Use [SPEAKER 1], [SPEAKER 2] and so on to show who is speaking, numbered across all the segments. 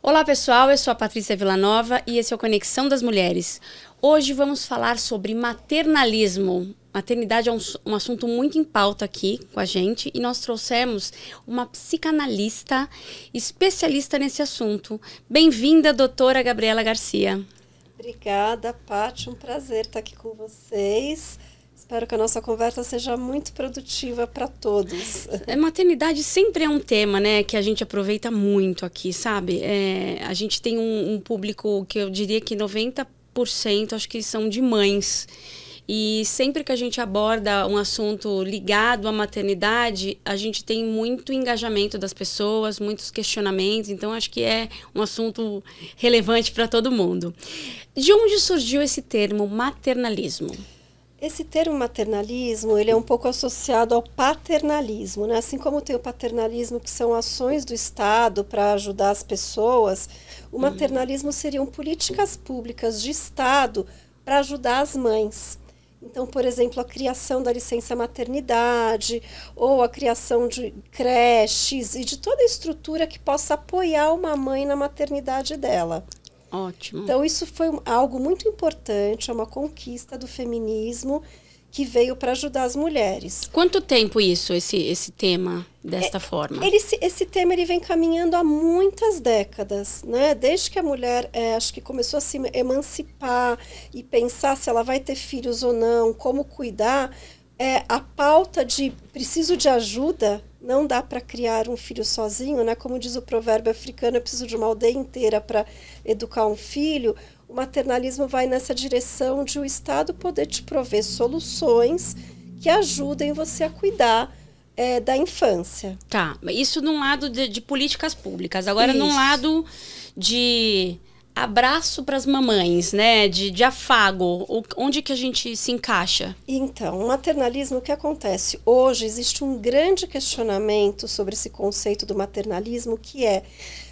[SPEAKER 1] Olá pessoal, eu sou a Patrícia Villanova e esse é o Conexão das Mulheres. Hoje vamos falar sobre maternalismo. Maternidade é um assunto muito em pauta aqui com a gente e nós trouxemos uma psicanalista especialista nesse assunto. Bem-vinda, doutora Gabriela Garcia.
[SPEAKER 2] Obrigada, Paty. Um prazer estar aqui com vocês. Espero que a nossa conversa seja muito produtiva para todos.
[SPEAKER 1] Maternidade sempre é um tema, né, que a gente aproveita muito aqui, sabe? A gente tem um público que eu diria que 90% acho que são de mães. E sempre que a gente aborda um assunto ligado à maternidade, a gente tem muito engajamento das pessoas, muitos questionamentos. Então, acho que é um assunto relevante para todo mundo. De onde surgiu esse termo maternalismo?
[SPEAKER 2] Esse termo maternalismo, ele é um pouco associado ao paternalismo, né? Assim como tem o paternalismo, que são ações do Estado para ajudar as pessoas, o maternalismo seriam políticas públicas de Estado para ajudar as mães. Então, por exemplo, a criação da licença maternidade, ou a criação de creches e de toda a estrutura que possa apoiar uma mãe na maternidade dela.
[SPEAKER 1] Ótimo.
[SPEAKER 2] Então, isso foi algo muito importante, é uma conquista do feminismo que veio para ajudar as mulheres.
[SPEAKER 1] Quanto tempo esse tema desta forma?
[SPEAKER 2] Esse tema ele vem caminhando há muitas décadas, né? Desde que a mulher acho que começou a se emancipar e pensar se ela vai ter filhos ou não, como cuidar, a pauta de preciso de ajuda, não dá para criar um filho sozinho, né? Como diz o provérbio africano, eu preciso de uma aldeia inteira para educar um filho. O maternalismo vai nessa direção de o Estado poder te prover soluções que ajudem você a cuidar da infância.
[SPEAKER 1] Tá, isso num lado de políticas públicas. Agora,
[SPEAKER 2] Isso.
[SPEAKER 1] num lado de abraço para as mamães, né? De afago. Onde que a gente se encaixa?
[SPEAKER 2] Então, o maternalismo, o que acontece? Hoje existe um grande questionamento sobre esse conceito do maternalismo, que é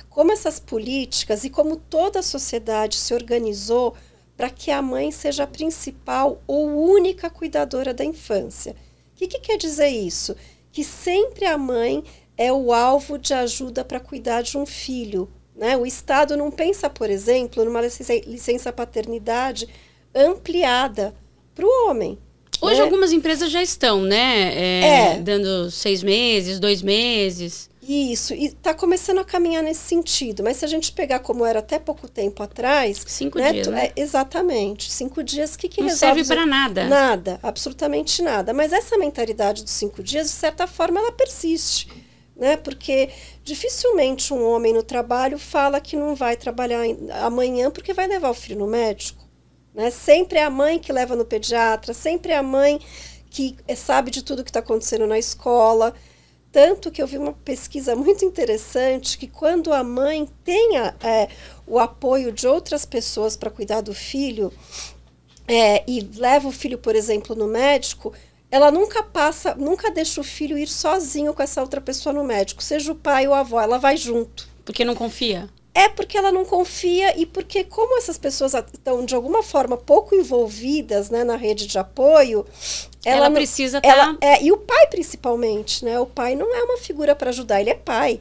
[SPEAKER 2] como essas políticas e como toda a sociedade se organizou para que a mãe seja a principal ou única cuidadora da infância. O que quer dizer isso? Que sempre a mãe é o alvo de ajuda para cuidar de um filho, né? O Estado não pensa, por exemplo, numa licença paternidade ampliada para o homem.
[SPEAKER 1] Hoje
[SPEAKER 2] né?
[SPEAKER 1] algumas empresas já estão, né? Dando 6 meses, 2 meses.
[SPEAKER 2] Isso, e está começando a caminhar nesse sentido. Mas se a gente pegar como era até pouco tempo atrás...
[SPEAKER 1] 5 dias, né?
[SPEAKER 2] Exatamente. 5 dias, o que
[SPEAKER 1] não
[SPEAKER 2] resolve?
[SPEAKER 1] Serve para nada.
[SPEAKER 2] Nada, absolutamente nada. Mas essa mentalidade dos 5 dias, de certa forma, ela persiste. Né? Porque dificilmente um homem no trabalho fala que não vai trabalhar amanhã porque vai levar o filho no médico. Né? Sempre é a mãe que leva no pediatra, sempre é a mãe que sabe de tudo que está acontecendo na escola. Tanto que eu vi uma pesquisa muito interessante que quando a mãe tem o apoio de outras pessoas para cuidar do filho e leva o filho, por exemplo, no médico, ela nunca deixa o filho ir sozinho com essa outra pessoa no médico, seja o pai ou a avó, ela vai junto.
[SPEAKER 1] Porque não confia?
[SPEAKER 2] É porque ela não confia e porque como essas pessoas estão, de alguma forma, pouco envolvidas, né, na rede de apoio...
[SPEAKER 1] Ela precisa estar...
[SPEAKER 2] E o pai, principalmente, né? O pai não é uma figura para ajudar, ele é pai.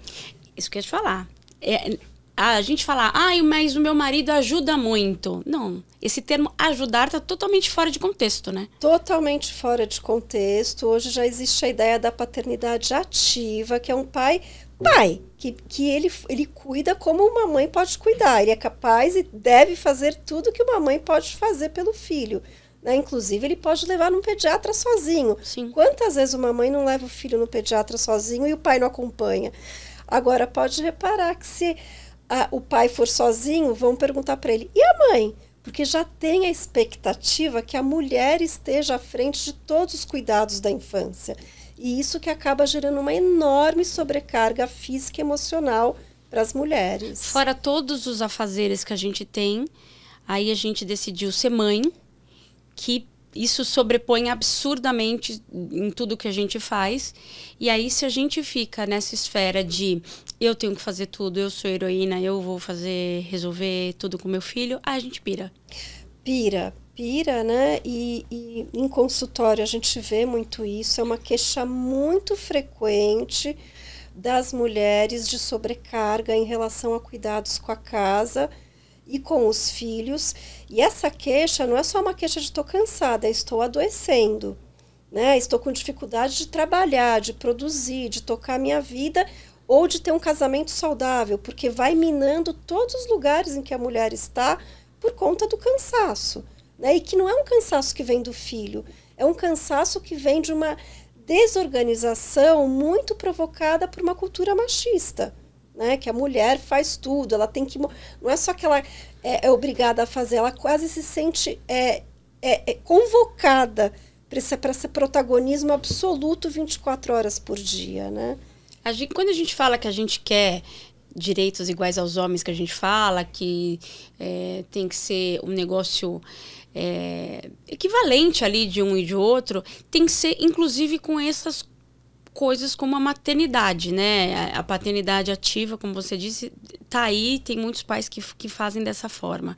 [SPEAKER 1] Isso que eu ia te falar. A gente fala, mas o meu marido ajuda muito. Não, esse termo ajudar está totalmente fora de contexto, né?
[SPEAKER 2] Totalmente fora de contexto. Hoje já existe a ideia da paternidade ativa, que é um pai que ele cuida como uma mãe pode cuidar. Ele é capaz e deve fazer tudo que uma mãe pode fazer pelo filho. Né? Inclusive, ele pode levar num pediatra sozinho.
[SPEAKER 1] Sim.
[SPEAKER 2] Quantas vezes uma mãe não leva o filho no pediatra sozinho e o pai não acompanha? Agora, pode reparar que se o pai for sozinho, vão perguntar para ele, e a mãe? Porque já tem a expectativa que a mulher esteja à frente de todos os cuidados da infância. E isso que acaba gerando uma enorme sobrecarga física e emocional para as mulheres.
[SPEAKER 1] Fora todos os afazeres que a gente tem, aí a gente decidiu ser mãe, que isso sobrepõe absurdamente em tudo que a gente faz. E aí, se a gente fica nessa esfera de eu tenho que fazer tudo, eu sou heroína, eu vou resolver tudo com meu filho, a gente pira. Pira,
[SPEAKER 2] né? E em consultório a gente vê muito isso, é uma queixa muito frequente, das mulheres de sobrecarga em relação a cuidados com a casa e com os filhos. E essa queixa não é só uma queixa de estou cansada, estou adoecendo, né? Estou com dificuldade de trabalhar, de produzir, de tocar a minha vida ou de ter um casamento saudável, porque vai minando todos os lugares em que a mulher está por conta do cansaço, né? E que não é um cansaço que vem do filho, é um cansaço que vem de uma desorganização muito provocada por uma cultura machista, né? Que a mulher faz tudo, ela tem que... Não é só que ela é obrigada a fazer, ela quase se sente convocada para esse protagonismo absoluto 24 horas por dia, né?
[SPEAKER 1] Quando a gente fala que a gente quer direitos iguais aos homens, que a gente fala que tem que ser um negócio equivalente ali de um e de outro, tem que ser inclusive com essas coisas como a maternidade, né? A paternidade ativa, como você disse, tá aí, tem muitos pais que fazem dessa forma.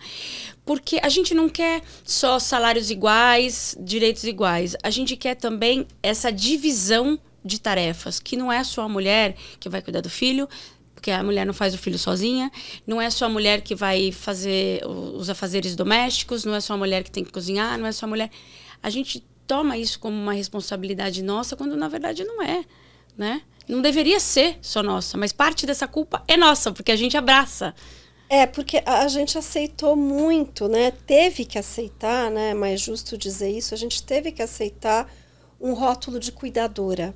[SPEAKER 1] Porque a gente não quer só salários iguais, direitos iguais, a gente quer também essa divisão de tarefas, que não é só a mulher que vai cuidar do filho, porque a mulher não faz o filho sozinha, não é só a mulher que vai fazer os afazeres domésticos, não é só a mulher que tem que cozinhar, não é só a mulher... A gente toma isso como uma responsabilidade nossa, quando na verdade não é, né? Não deveria ser só nossa, mas parte dessa culpa é nossa, porque a gente abraça.
[SPEAKER 2] Porque a gente aceitou muito, né? Teve que aceitar, né? Mais justo dizer isso, a gente teve que aceitar um rótulo de cuidadora.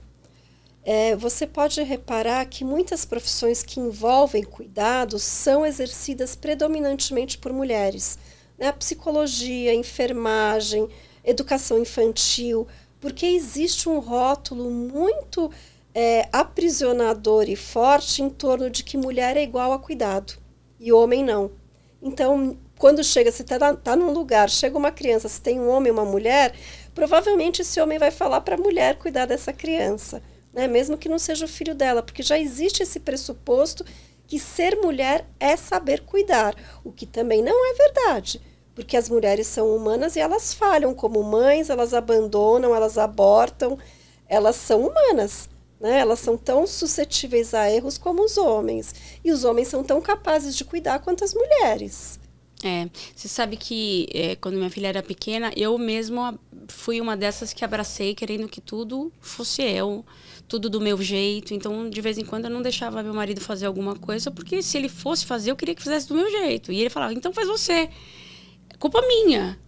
[SPEAKER 2] Você pode reparar que muitas profissões que envolvem cuidados são exercidas predominantemente por mulheres, né? Psicologia, enfermagem, educação infantil, porque existe um rótulo muito aprisionador e forte em torno de que mulher é igual a cuidado e homem não. Então, quando chega, você tá num lugar, chega uma criança, se tem um homem e uma mulher, provavelmente esse homem vai falar para a mulher cuidar dessa criança, né? Mesmo que não seja o filho dela, porque já existe esse pressuposto que ser mulher é saber cuidar, o que também não é verdade, porque as mulheres são humanas e elas falham como mães, elas abandonam, elas abortam, elas são humanas, né? Elas são tão suscetíveis a erros como os homens, e os homens são tão capazes de cuidar quanto as mulheres.
[SPEAKER 1] Você sabe que quando minha filha era pequena, eu mesma fui uma dessas que abracei querendo que tudo fosse eu, tudo do meu jeito. Então, de vez em quando, eu não deixava meu marido fazer alguma coisa, porque se ele fosse fazer, eu queria que fizesse do meu jeito. E ele falava, então faz você. Culpa minha.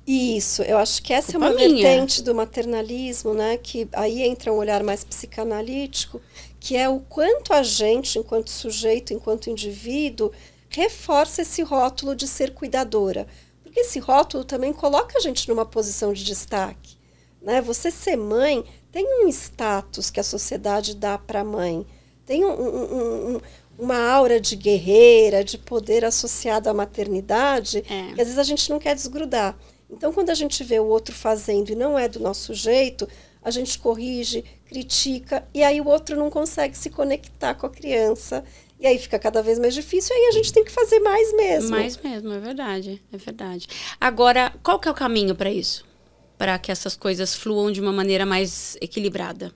[SPEAKER 2] Isso, eu acho que essa é uma vertente do maternalismo, né? Que aí entra um olhar mais psicanalítico, que é o quanto a gente, enquanto sujeito, enquanto indivíduo, reforça esse rótulo de ser cuidadora. Porque esse rótulo também coloca a gente numa posição de destaque, né? Você ser mãe tem um status que a sociedade dá para a mãe, tem uma aura de guerreira, de poder associado à maternidade, que às vezes a gente não quer desgrudar. Então, quando a gente vê o outro fazendo e não é do nosso jeito, a gente corrige, critica, e aí o outro não consegue se conectar com a criança. E aí fica cada vez mais difícil, e aí a gente tem que fazer mais mesmo.
[SPEAKER 1] Mais mesmo, é verdade, é verdade. Agora, qual que é o caminho para isso? Para que essas coisas fluam de uma maneira mais equilibrada?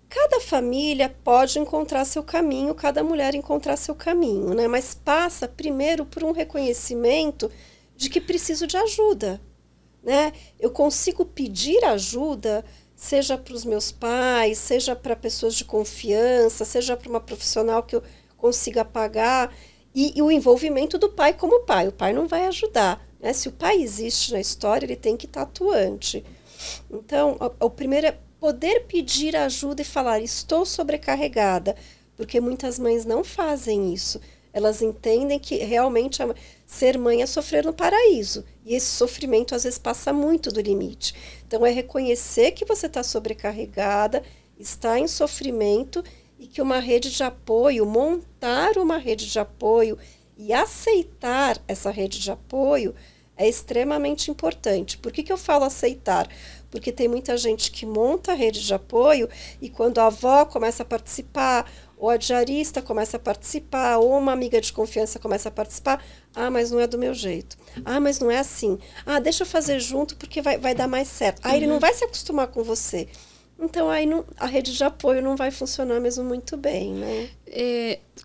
[SPEAKER 2] Cada família pode encontrar seu caminho, cada mulher encontrar seu caminho, né? Mas passa primeiro por um reconhecimento de que preciso de ajuda, né? Eu consigo pedir ajuda, seja para os meus pais, seja para pessoas de confiança, seja para uma profissional que eu consiga pagar, e o envolvimento do pai como pai. O pai não vai ajudar, né? Se o pai existe na história, ele tem que estar atuante. Então, o primeiro é poder pedir ajuda e falar, estou sobrecarregada, porque muitas mães não fazem isso. Elas entendem que realmente ser mãe é sofrer no paraíso. E esse sofrimento às vezes passa muito do limite. Então é reconhecer que você está sobrecarregada, está em sofrimento e que uma rede de apoio, montar uma rede de apoio e aceitar essa rede de apoio é extremamente importante. Por que eu falo aceitar? Porque tem muita gente que monta a rede de apoio e quando a avó começa a participar, ou a diarista começa a participar, ou uma amiga de confiança começa a participar, mas não é do meu jeito. Mas não é assim. Deixa eu fazer junto porque vai dar mais certo. Ele não vai se acostumar com você. Então aí não, a rede de apoio não vai funcionar mesmo muito bem, né?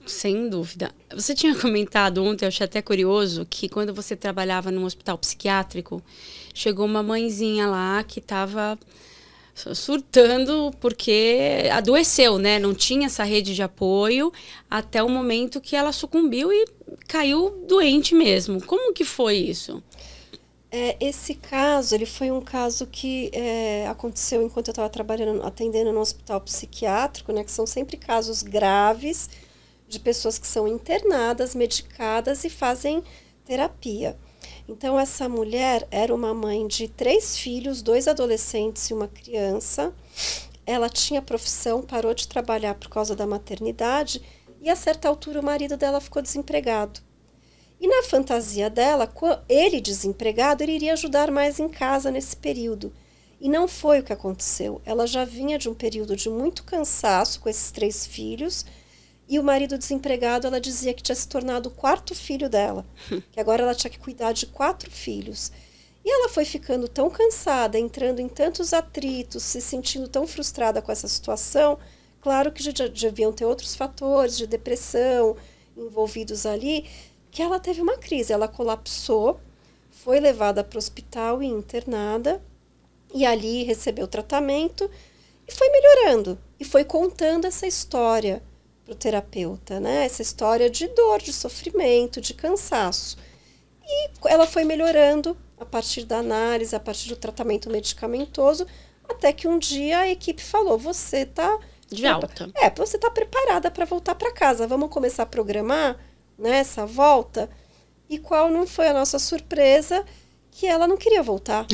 [SPEAKER 1] Sem dúvida. Você tinha comentado ontem, eu achei até curioso, que quando você trabalhava num hospital psiquiátrico, chegou uma mãezinha lá que estava surtando porque adoeceu, né? Não tinha essa rede de apoio até o momento que ela sucumbiu e caiu doente mesmo. Como que foi isso?
[SPEAKER 2] Esse caso, ele foi um caso que aconteceu enquanto eu estava trabalhando, atendendo no hospital psiquiátrico, né? Que são sempre casos graves de pessoas que são internadas, medicadas e fazem terapia. Então, essa mulher era uma mãe de 3 filhos, 2 adolescentes e uma criança. Ela tinha profissão, parou de trabalhar por causa da maternidade e, a certa altura, o marido dela ficou desempregado. E na fantasia dela, ele desempregado, ele iria ajudar mais em casa nesse período. E não foi o que aconteceu. Ela já vinha de um período de muito cansaço com esses 3 filhos. E o marido desempregado, ela dizia que tinha se tornado o 4º filho dela. Que agora ela tinha que cuidar de 4 filhos. E ela foi ficando tão cansada, entrando em tantos atritos, se sentindo tão frustrada com essa situação. Claro que já deviam ter outros fatores de depressão envolvidos ali, que ela teve uma crise, ela colapsou, foi levada para o hospital e internada, e ali recebeu tratamento e foi melhorando. E foi contando essa história para o terapeuta, né? Essa história de dor, de sofrimento, de cansaço. E ela foi melhorando a partir da análise, a partir do tratamento medicamentoso, até que um dia a equipe falou, você está...
[SPEAKER 1] De alta.
[SPEAKER 2] Você está preparada para voltar para casa, vamos começar a programar nessa volta. E qual não foi a nossa surpresa? Que ela não queria voltar.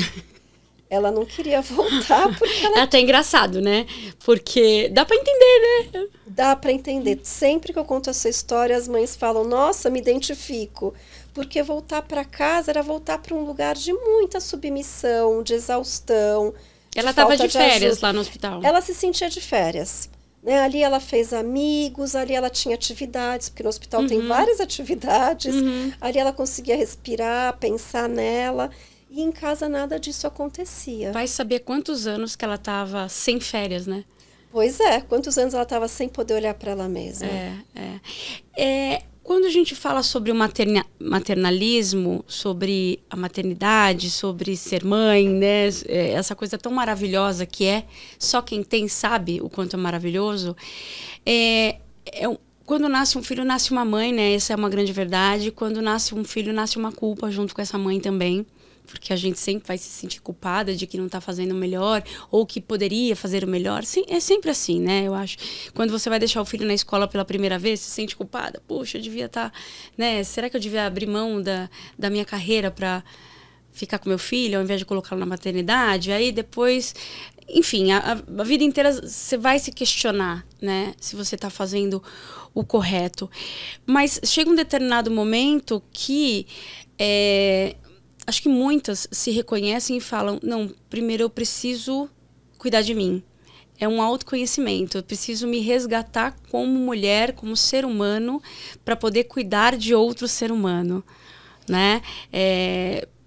[SPEAKER 2] Ela não queria voltar porque ela...
[SPEAKER 1] É até engraçado, né? Porque dá para entender, né?
[SPEAKER 2] Dá para entender. Sempre que eu conto essa história, as mães falam, nossa, me identifico. Porque voltar para casa era voltar para um lugar de muita submissão, de exaustão.
[SPEAKER 1] Ela estava de férias lá no hospital.
[SPEAKER 2] Ela se sentia de férias. Né? Ali ela fez amigos, ali ela tinha atividades, porque no hospital tem várias atividades. Ali ela conseguia respirar, pensar nela. E em casa nada disso acontecia.
[SPEAKER 1] Vai saber quantos anos que ela estava sem férias, né?
[SPEAKER 2] Pois é, quantos anos ela estava sem poder olhar para ela mesma.
[SPEAKER 1] Quando a gente fala sobre o maternalismo, sobre a maternidade, sobre ser mãe, né? Essa coisa tão maravilhosa que só quem tem sabe o quanto é maravilhoso. Quando nasce um filho, nasce uma mãe, né? Essa é uma grande verdade. Quando nasce um filho, nasce uma culpa junto com essa mãe também. Porque a gente sempre vai se sentir culpada de que não está fazendo o melhor ou que poderia fazer o melhor. Sim, é sempre assim, né? Eu acho. Quando você vai deixar o filho na escola pela primeira vez, se sente culpada. Puxa, eu devia estar... né? Será que eu devia abrir mão da minha carreira para ficar com meu filho ao invés de colocá-lo na maternidade? Aí depois... Enfim, a vida inteira você vai se questionar, né? Se você está fazendo o correto. Mas chega um determinado momento que... acho que muitas se reconhecem e falam, não, primeiro eu preciso cuidar de mim. É um autoconhecimento. Eu preciso me resgatar como mulher, como ser humano, para poder cuidar de outro ser humano, né?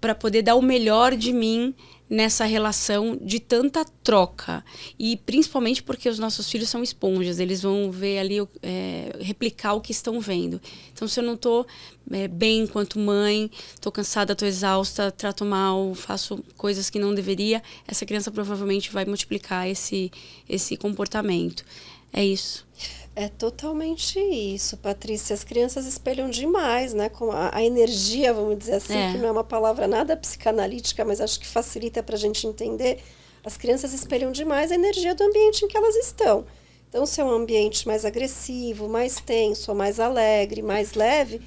[SPEAKER 1] Para poder dar o melhor de mim nessa relação de tanta troca. E principalmente porque os nossos filhos são esponjas, eles vão ver ali, replicar o que estão vendo. Então, se eu não estou bem enquanto mãe, estou cansada, estou exausta, trato mal, faço coisas que não deveria, essa criança provavelmente vai multiplicar esse comportamento. É isso.
[SPEAKER 2] É totalmente isso, Patrícia. As crianças espelham demais, né? Com a energia, vamos dizer assim, que não é uma palavra nada psicanalítica, mas acho que facilita para a gente entender. As crianças espelham demais a energia do ambiente em que elas estão. Então, se é um ambiente mais agressivo, mais tenso, mais alegre, mais leve,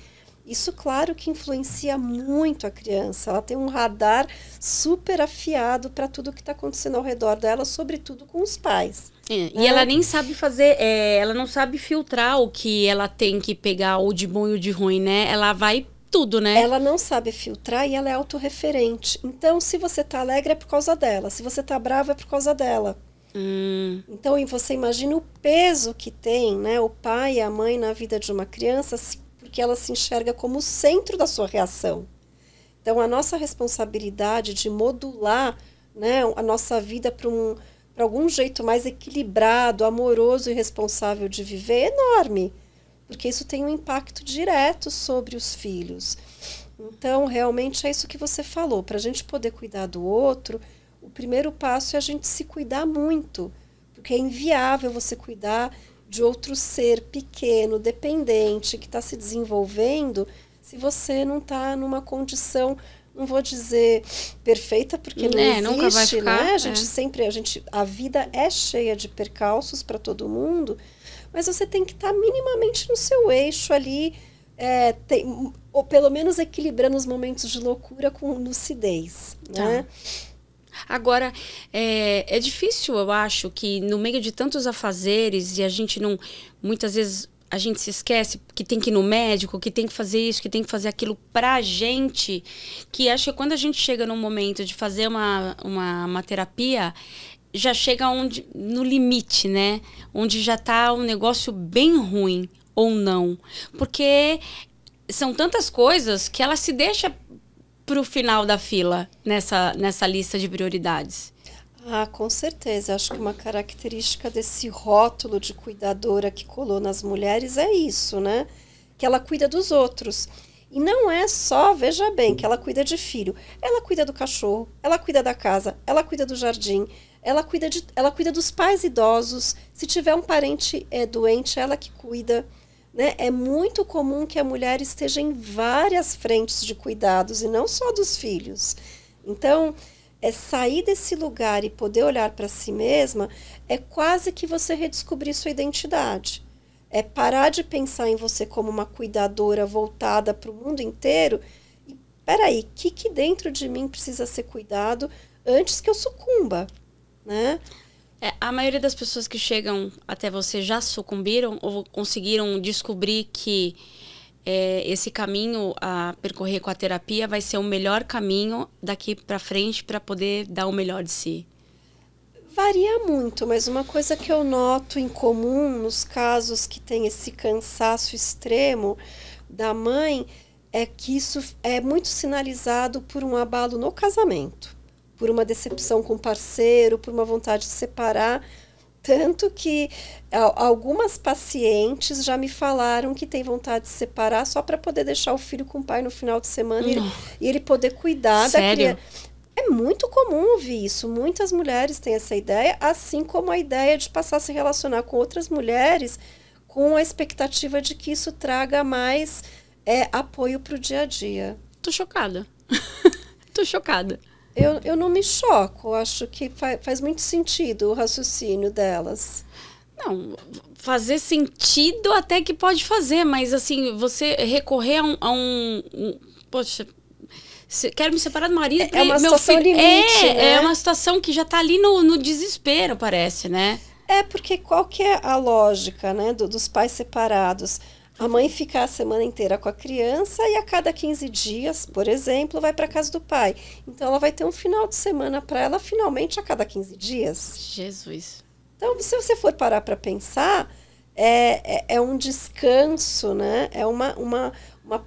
[SPEAKER 2] isso, claro, que influencia muito a criança. Ela tem um radar super afiado para tudo que está acontecendo ao redor dela, sobretudo com os pais.
[SPEAKER 1] E ela nem sabe fazer, ela não sabe filtrar o que ela tem que pegar, o de bom e o de ruim, né? Ela vai tudo, né?
[SPEAKER 2] Ela não sabe filtrar e ela é autorreferente. Então, se você tá alegre é por causa dela, se você tá bravo é por causa dela. Então, você imagina o peso que tem, né? O pai e a mãe na vida de uma criança, porque ela se enxerga como o centro da sua reação. Então, a nossa responsabilidade de modular, né, a nossa vida para para algum jeito mais equilibrado, amoroso e responsável de viver é enorme, porque isso tem um impacto direto sobre os filhos. Então, realmente é isso que você falou. Para a gente poder cuidar do outro, o primeiro passo é a gente se cuidar muito, porque é inviável você cuidar de outro ser pequeno, dependente, que está se desenvolvendo, se você não está numa condição, não vou dizer perfeita, porque não existe,
[SPEAKER 1] nunca vai ficar,
[SPEAKER 2] né? A vida é cheia de percalços para todo mundo, mas você tem que estar minimamente no seu eixo ali, ou pelo menos equilibrando os momentos de loucura com lucidez, né?
[SPEAKER 1] Agora, é difícil, eu acho, que no meio de tantos afazeres, e a gente não, muitas vezes a gente se esquece que tem que ir no médico, que tem que fazer isso, que tem que fazer aquilo pra gente, que acho que quando a gente chega num momento de fazer uma terapia, já chega no limite, né? Onde já tá um negócio bem ruim, ou não. Porque são tantas coisas que ela se deixa pro final da fila, nessa lista de prioridades.
[SPEAKER 2] Ah, com certeza. Acho que uma característica desse rótulo de cuidadora que colou nas mulheres é isso, né? Que ela cuida dos outros. E não é só, veja bem, que ela cuida de filho. Ela cuida do cachorro, ela cuida da casa, ela cuida do jardim, ela cuida dos pais idosos. Se tiver um parente doente, ela que cuida. Né? É muito comum que a mulher esteja em várias frentes de cuidados e não só dos filhos. Então, sair desse lugar e poder olhar para si mesma é quase que você redescobrir sua identidade. É parar de pensar em você como uma cuidadora voltada para o mundo inteiro. E, peraí, o que dentro de mim precisa ser cuidado antes que eu sucumba, né?
[SPEAKER 1] A maioria das pessoas que chegam até você já sucumbiram ou conseguiram descobrir que esse caminho a percorrer com a terapia vai ser o melhor caminho daqui para frente para poder dar o melhor de si?
[SPEAKER 2] Varia muito, mas uma coisa que eu noto em comum nos casos que tem esse cansaço extremo da mãe é que isso é muito sinalizado por um abalo no casamento, por uma decepção com o parceiro, por uma vontade de separar. Tanto que algumas pacientes já me falaram que tem vontade de separar só para poder deixar o filho com o pai no final de semana e ele poder cuidar da criança. É muito comum ouvir isso. Muitas mulheres têm essa ideia, assim como a ideia de passar a se relacionar com outras mulheres com a expectativa de que isso traga mais apoio para o dia a dia.
[SPEAKER 1] Tô chocada. Tô chocada.
[SPEAKER 2] Eu não me choco, acho que faz muito sentido o raciocínio delas.
[SPEAKER 1] Não, fazer sentido até que pode fazer, mas assim, você recorrer poxa, quero me separar do marido.
[SPEAKER 2] É uma situação limite, né?
[SPEAKER 1] É uma situação que já está ali no desespero, parece, né?
[SPEAKER 2] Porque qual que é a lógica, né, dos pais separados? A mãe fica a semana inteira com a criança e a cada 15 dias, por exemplo, vai para casa do pai. Então, ela vai ter um final de semana para ela, finalmente, a cada 15 dias.
[SPEAKER 1] Jesus.
[SPEAKER 2] Então, se você for parar para pensar, é um descanso, né?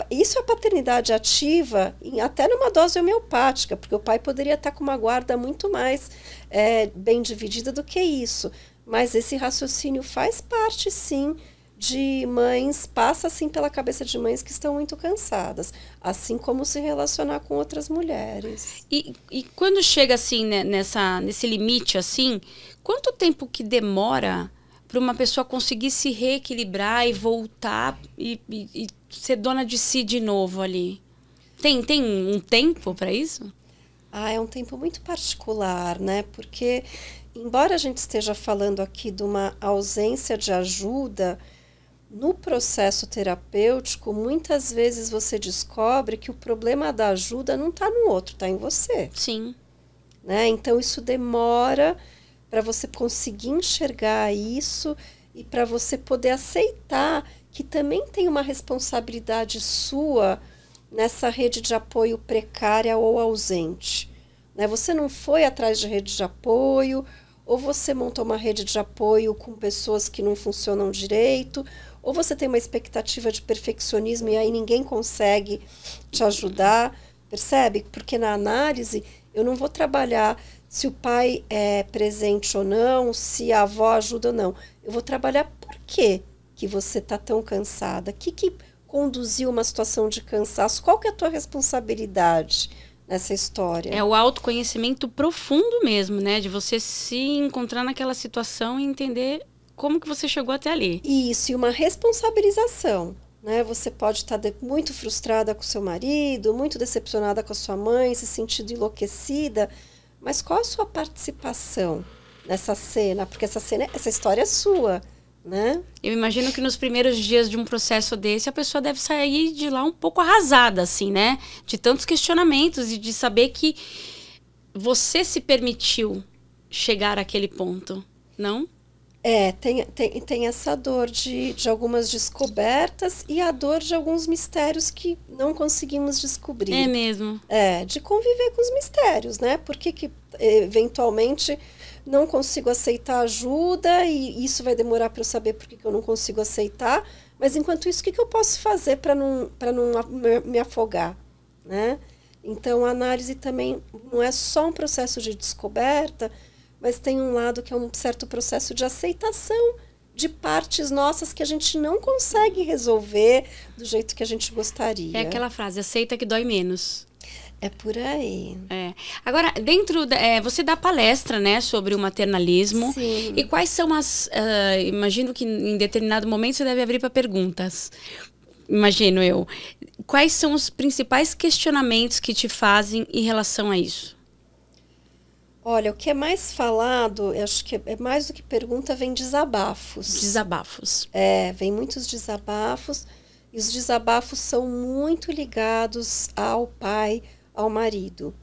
[SPEAKER 2] Isso é paternidade ativa, até numa dose homeopática, porque o pai poderia estar com uma guarda muito mais bem dividida do que isso. Mas esse raciocínio faz parte, sim, de mães, passa assim pela cabeça de mães que estão muito cansadas, assim como se relacionar com outras mulheres.
[SPEAKER 1] E quando chega assim, né, nesse limite assim, quanto tempo que demora para uma pessoa conseguir se reequilibrar e voltar e ser dona de si de novo ali? Tem um tempo para isso?
[SPEAKER 2] É um tempo muito particular, né? Porque, embora a gente esteja falando aqui de uma ausência de ajuda, no processo terapêutico, muitas vezes você descobre que o problema da ajuda não está no outro, está em você.
[SPEAKER 1] Sim.
[SPEAKER 2] Né? Então, isso demora para você conseguir enxergar isso e para você poder aceitar que também tem uma responsabilidade sua nessa rede de apoio precária ou ausente. Né? Você não foi atrás de rede de apoio, ou você montou uma rede de apoio com pessoas que não funcionam direito, ou você tem uma expectativa de perfeccionismo e aí ninguém consegue te ajudar, percebe? Porque na análise eu não vou trabalhar se o pai é presente ou não, se a avó ajuda ou não. Eu vou trabalhar por quê que você está tão cansada? O que conduziu uma situação de cansaço? Qual que é a tua responsabilidade nessa história?
[SPEAKER 1] É o autoconhecimento profundo mesmo, né? De você se encontrar naquela situação e entender como que você chegou até ali.
[SPEAKER 2] Isso, e uma responsabilização. Né? Você pode estar muito frustrada com seu marido, muito decepcionada com a sua mãe, se sentindo enlouquecida, mas qual a sua participação nessa cena? Porque essa história é sua, né?
[SPEAKER 1] Eu imagino que nos primeiros dias de um processo desse, a pessoa deve sair de lá um pouco arrasada, assim, né? De tantos questionamentos e de saber que você se permitiu chegar àquele ponto, não?
[SPEAKER 2] Tem essa dor de algumas descobertas e a dor de alguns mistérios que não conseguimos descobrir.
[SPEAKER 1] É mesmo.
[SPEAKER 2] De conviver com os mistérios, né? Por que eventualmente não consigo aceitar ajuda e isso vai demorar para eu saber por que eu não consigo aceitar, mas enquanto isso, o que eu posso fazer para não me afogar, né? Então, a análise também não é só um processo de descoberta, mas tem um lado que é um certo processo de aceitação de partes nossas que a gente não consegue resolver do jeito que a gente gostaria.
[SPEAKER 1] É aquela frase, aceita que dói menos.
[SPEAKER 2] É por aí.
[SPEAKER 1] Agora, você dá palestra, né, sobre o maternalismo.
[SPEAKER 2] Sim.
[SPEAKER 1] E quais são imagino que em determinado momento você deve abrir para perguntas. Imagino eu. Quais são os principais questionamentos que te fazem em relação a isso?
[SPEAKER 2] Olha, o que é mais falado, eu acho que é mais do que pergunta, vem desabafos.
[SPEAKER 1] Desabafos.
[SPEAKER 2] Vem muitos desabafos, e os desabafos são muito ligados ao pai, ao marido,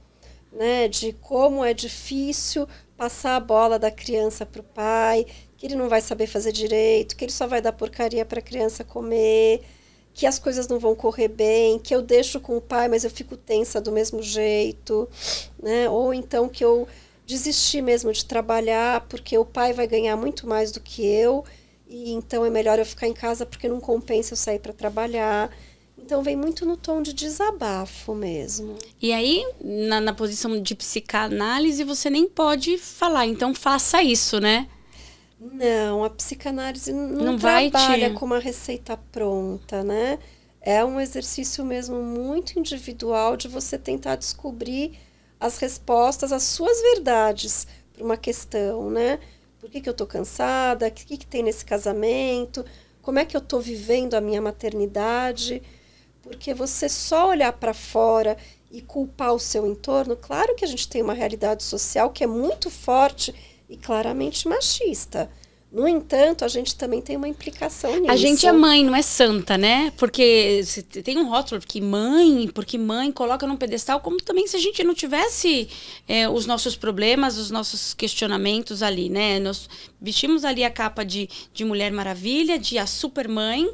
[SPEAKER 2] né? De como é difícil passar a bola da criança para o pai, que ele não vai saber fazer direito, que ele só vai dar porcaria para a criança comer, que as coisas não vão correr bem, que eu deixo com o pai, mas eu fico tensa do mesmo jeito, né? Ou então que eu desisti mesmo de trabalhar porque o pai vai ganhar muito mais do que eu e então é melhor eu ficar em casa porque não compensa eu sair para trabalhar. Então vem muito no tom de desabafo mesmo.
[SPEAKER 1] E aí, na posição de psicanálise, você nem pode falar, então faça isso, né?
[SPEAKER 2] Não, a psicanálise não trabalha com uma receita pronta, né? É um exercício mesmo muito individual de você tentar descobrir as respostas, as suas verdades para uma questão, né? Por que eu estou cansada? O que tem nesse casamento? Como é que eu estou vivendo a minha maternidade? Porque você só olhar para fora e culpar o seu entorno, claro que a gente tem uma realidade social que é muito forte e claramente machista. No entanto, a gente também tem uma implicação nisso.
[SPEAKER 1] A gente é mãe, não é santa, né? Porque tem um rótulo porque mãe coloca num pedestal, como também se a gente não tivesse os nossos problemas, os nossos questionamentos ali, né? Nós vestimos ali a capa de Mulher Maravilha, de a super mãe,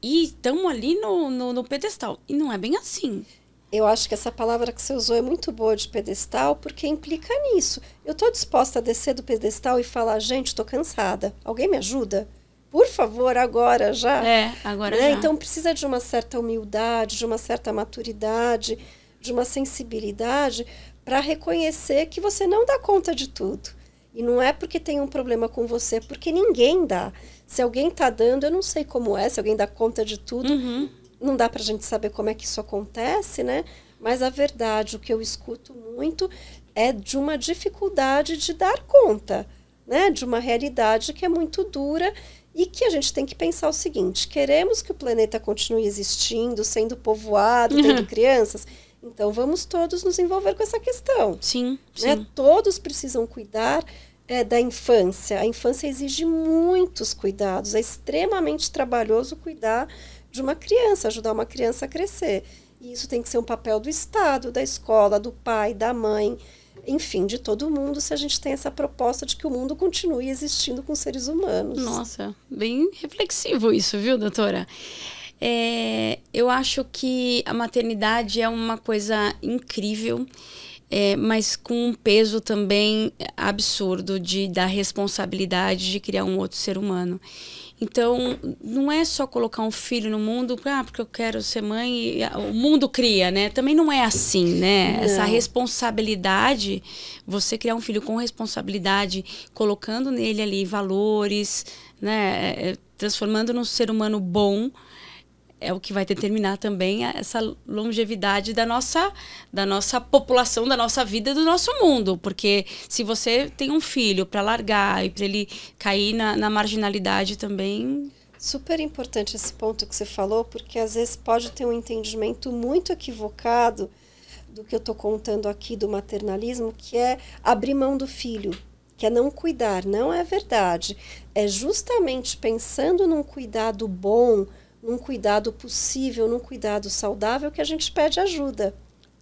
[SPEAKER 1] e estamos ali no pedestal. E não é bem assim.
[SPEAKER 2] Eu acho que essa palavra que você usou é muito boa de pedestal, porque implica nisso. Eu estou disposta a descer do pedestal e falar, gente, estou cansada. Alguém me ajuda? Por favor, agora já.
[SPEAKER 1] Agora
[SPEAKER 2] né?
[SPEAKER 1] já.
[SPEAKER 2] Então precisa de uma certa humildade, de uma certa maturidade, de uma sensibilidade para reconhecer que você não dá conta de tudo. E não é porque tem um problema com você, é porque ninguém dá. Se alguém está dando, eu não sei como é, se alguém dá conta de tudo.
[SPEAKER 1] Uhum.
[SPEAKER 2] Não dá para a gente saber como é que isso acontece, né? Mas a verdade, o que eu escuto muito é de uma dificuldade de dar conta, né? De uma realidade que é muito dura e que a gente tem que pensar o seguinte: queremos que o planeta continue existindo, sendo povoado, tendo crianças? Então vamos todos nos envolver com essa questão.
[SPEAKER 1] Sim,
[SPEAKER 2] né?
[SPEAKER 1] sim.
[SPEAKER 2] Todos precisam cuidar da infância. A infância exige muitos cuidados, é extremamente trabalhoso cuidar de uma criança, ajudar uma criança a crescer. E isso tem que ser um papel do Estado, da escola, do pai, da mãe, enfim, de todo mundo, se a gente tem essa proposta de que o mundo continue existindo com seres humanos.
[SPEAKER 1] Nossa, bem reflexivo isso, viu, doutora? Eu acho que a maternidade é uma coisa incrível, mas com um peso também absurdo da responsabilidade de criar um outro ser humano. Então, não é só colocar um filho no mundo, porque eu quero ser mãe, e o mundo cria, né? Também não é assim, né?
[SPEAKER 2] Não.
[SPEAKER 1] Essa responsabilidade, você criar um filho com responsabilidade, colocando nele ali valores, né? Transformando num ser humano bom, é o que vai determinar também essa longevidade da nossa população, da nossa vida, do nosso mundo. Porque se você tem um filho para largar e para ele cair na marginalidade também...
[SPEAKER 2] Super importante esse ponto que você falou, porque às vezes pode ter um entendimento muito equivocado do que eu estou contando aqui do maternalismo, que é abrir mão do filho, que é não cuidar. Não é verdade. É justamente pensando num cuidado bom, num cuidado possível, num cuidado saudável, que a gente pede ajuda,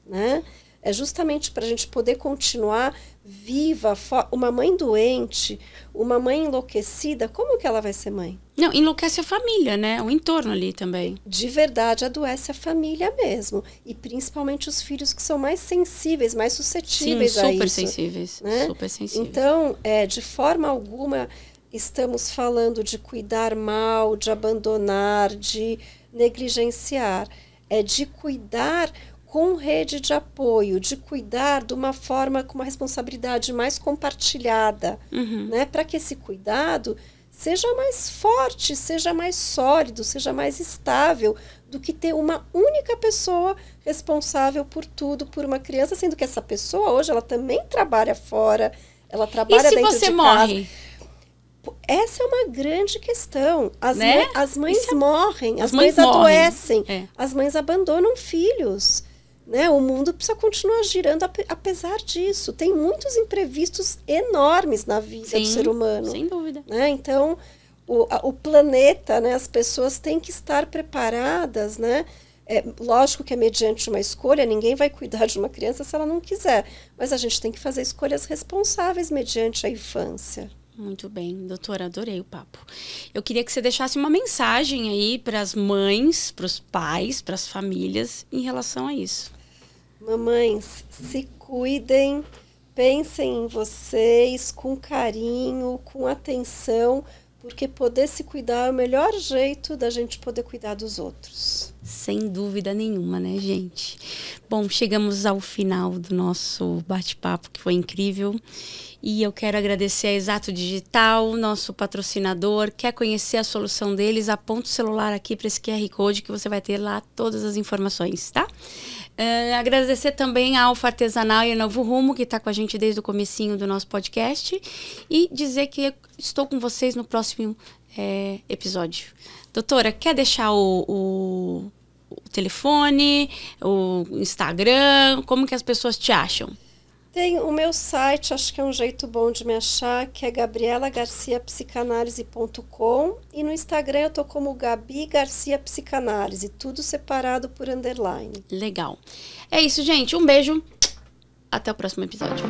[SPEAKER 2] né? É justamente para a gente poder continuar viva. Uma mãe doente, uma mãe enlouquecida, como que ela vai ser mãe?
[SPEAKER 1] Não, enlouquece a família, né? O entorno ali também.
[SPEAKER 2] De verdade, adoece a família mesmo. E principalmente os filhos que são mais sensíveis, mais suscetíveis a isso.
[SPEAKER 1] Super sensíveis, né? Super sensíveis.
[SPEAKER 2] Então, de forma alguma... Estamos falando de cuidar mal, de abandonar, de negligenciar. É de cuidar com rede de apoio, de cuidar de uma forma com uma responsabilidade mais compartilhada, né? Para que esse cuidado seja mais forte, seja mais sólido, seja mais estável do que ter uma única pessoa responsável por tudo, por uma criança, sendo que essa pessoa hoje ela também trabalha fora, ela trabalha dentro de casa.
[SPEAKER 1] E se você morre?
[SPEAKER 2] Essa é uma grande questão.
[SPEAKER 1] Né?
[SPEAKER 2] As mães morrem, as mães
[SPEAKER 1] morrem.
[SPEAKER 2] adoecem, as mães abandonam filhos. Né? O mundo precisa continuar girando apesar disso. Tem muitos imprevistos enormes na vida do ser humano.
[SPEAKER 1] Sem dúvida.
[SPEAKER 2] Né? Então, o planeta, né? As pessoas têm que estar preparadas, né? Lógico que é mediante uma escolha, ninguém vai cuidar de uma criança se ela não quiser. Mas a gente tem que fazer escolhas responsáveis mediante a infância.
[SPEAKER 1] Muito bem, doutora, adorei o papo. Eu queria que você deixasse uma mensagem aí para as mães, para os pais, para as famílias em relação a isso.
[SPEAKER 2] Mamães, se cuidem, pensem em vocês com carinho, com atenção, porque poder se cuidar é o melhor jeito da gente poder cuidar dos outros.
[SPEAKER 1] Sem dúvida nenhuma, né, gente? Bom, chegamos ao final do nosso bate-papo, que foi incrível. E eu quero agradecer a Exato Digital, nosso patrocinador. Quer conhecer a solução deles? Aponta o celular aqui para esse QR Code que você vai ter lá todas as informações, tá? Agradecer também a Alfa Artesanal e a Novo Rumo, que está com a gente desde o comecinho do nosso podcast. E dizer que estou com vocês no próximo episódio. Doutora, quer deixar o telefone, o Instagram? Como que as pessoas te acham?
[SPEAKER 2] Tem o meu site, acho que é um jeito bom de me achar, que é gabrielagarciapsicanalise.com, e no Instagram eu tô como Gabi Garcia Psicanálise, tudo separado por underline.
[SPEAKER 1] Legal. É isso, gente. Um beijo. Até o próximo episódio.